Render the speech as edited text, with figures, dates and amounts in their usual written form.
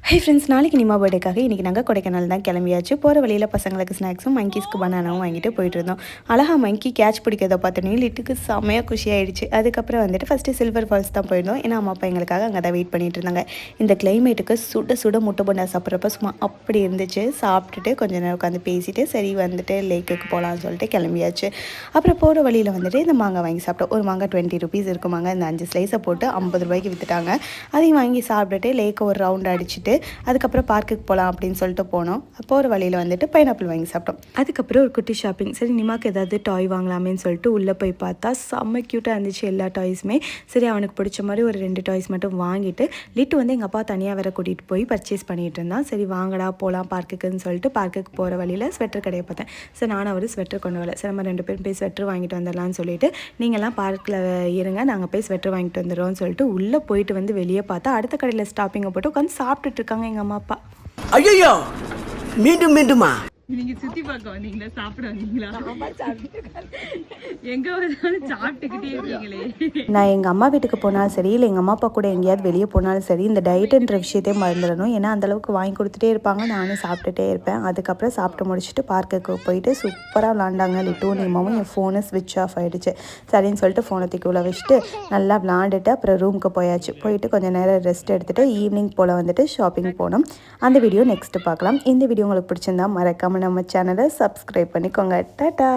Hi friends, நாளைக்கு நிமா பர்த்டேக்காக இன்றைக்கி நாங்கள் கொடைக்கானல் தான் கிளம்பியாச்சு. போகிற வழியில் பசங்களுக்கு ஸ்நாக்ஸும் மங்கீஸ்க்கு பனானாவும் வாங்கிட்டு போயிட்டு இருந்தோம். அழகாக மங்கி கேட்ச் பிடிக்கிறத பார்த்தோன்னே லிட்டுக்கு செம்மையாக குஷியாயிடுச்சு. அதுக்கப்புறம் வந்துட்டு ஃபஸ்ட்டு சில்வர் ஃபால்ஸ் தான் போயிருந்தோம். ஏன்னா அம்மா அப்பா எங்களுக்காக அங்கே தான் வெயிட் பண்ணிட்டு இருந்தாங்க. இந்த கிளைமேட்டுக்கு சுட சுட முட்டை போண்டா சாப்பிட்றப்ப சும்மா அப்படி இருந்துச்சு. சாப்பிட்டுட்டு கொஞ்சம் நேரம் உட்காந்து பேசிட்டு சரி வந்துட்டு லேக்குக்கு போகலான்னு சொல்லிட்டு கிளம்பியாச்சு. அப்புறம் போகிற வழியில் வந்துட்டு இந்த மாங்காய் வாங்கி சாப்பிட்டோம். ஒரு மாங்காய் 20 ருபீஸ் இருக்குமாங்க. இந்த 5 ஸ்லைஸை போட்டு 50 ரூபாய்க்கு விற்றுட்டாங்க. அதையும் வாங்கி சாப்பிட்டுட்டு லேக்கை ஒரு ரவுண்ட் அடிச்சுட்டு அதுக்கப்புறம் பார்க்குக்கு போகலாம் அப்படின்னு சொல்லிட்டு போனோம். போகிற வழியில் வந்துட்டு பைனாப்பிள் வாங்கி சாப்பிட்டோம். அதுக்கப்புறம் ஒரு குட்டி ஷாப்பிங். சரி நிமாக்கு ஏதாவது டாய் வாங்கலாமேன்னு சொல்லிட்டு உள்ளே போய் பார்த்தா செம்ம க்யூட்டாக இருந்துச்சு எல்லா டாய்ஸுமே. சரி அவனுக்கு பிடிச்ச மாதிரி ஒரு 2 டாய்ஸ் மட்டும் வாங்கிட்டு லிட்டு வந்து எங்கள் அப்பா தனியாக வேற கூட்டிகிட்டு போய் பர்ச்சேஸ் பண்ணிகிட்டு இருந்தான். சரி வாங்கடா போகலாம் பார்க்குக்குன்னு சொல்லிட்டு பார்க்குக்கு போகிற வழியில் ஸ்வெட்டர் கடையை பார்த்தேன். சரி நானும் அவர் ஸ்வெட்டர் கொண்டு வரல. சரி நம்ம 2 பேரும் போய் ஸ்வெட்டர் வாங்கிட்டு வந்துடலான்னு சொல்லிட்டு நீங்கள்லாம் பார்க்கில் இருங்க நாங்கள் போய் ஸ்வெட்டர் வாங்கிட்டு வந்துடுறோம்னு சொல்லிட்டு உள்ளே போயிட்டு வந்து வெளியே பார்த்தா அடுத்த கடையில் ஸ்டாப்பிங்கை போட்டு உட்காந்து சாப்பிட்டுட்டு இருக்காங்க எங்கள் அம்மா அப்பா. ஐயோ மீண்டும் மீண்டுமா நீங்க சுத்தி பார்க்க வந்தீங்களா சாப்பிட வந்தீங்களா? எங்க வந்தாலும் சாப்பிட்டுக்கிட்டே இருக்கீங்களே. நான் எங்கள் அம்மா வீட்டுக்கு போனாலும் சரி இல்லை எங்கள் அம்மா அப்பா கூட எங்கேயாவது வெளியே போனாலும் சரி இந்த டயட்டுன்ற விஷயத்தையே மறந்துடணும். ஏன்னா அந்தளவுக்கு வாங்கி கொடுத்துட்டே இருப்பாங்க, நானும் சாப்பிட்டுட்டே இருப்பேன். அதுக்கப்புறம் சாப்பிட்டு முடிச்சுட்டு பார்க்குக்கு போயிட்டு சூப்பராக விளாண்டாங்க. லிட்டும் நீமாவும் என் ஃபோனு ஸ்விட்ச் ஆஃப் ஆகிடுச்சு. சரின்னு சொல்லிட்டு ஃபோனை தூக்கி உள்ள வச்சுட்டு நல்லா விளாண்டுட்டு அப்புறம் ரூமுக்கு போயாச்சு. போயிட்டு கொஞ்சம் நேரம் ரெஸ்ட் எடுத்துகிட்டு ஈவினிங் போல் வந்துட்டு ஷாப்பிங் போனோம். அந்த வீடியோ நெக்ஸ்ட்டு பார்க்கலாம். இந்த வீடியோ உங்களுக்கு பிடிச்சிருந்தா மறக்காமல் நம்ம சேனலை சப்ஸ்கிரைப் பண்ணிக்கோங்க. டாடா.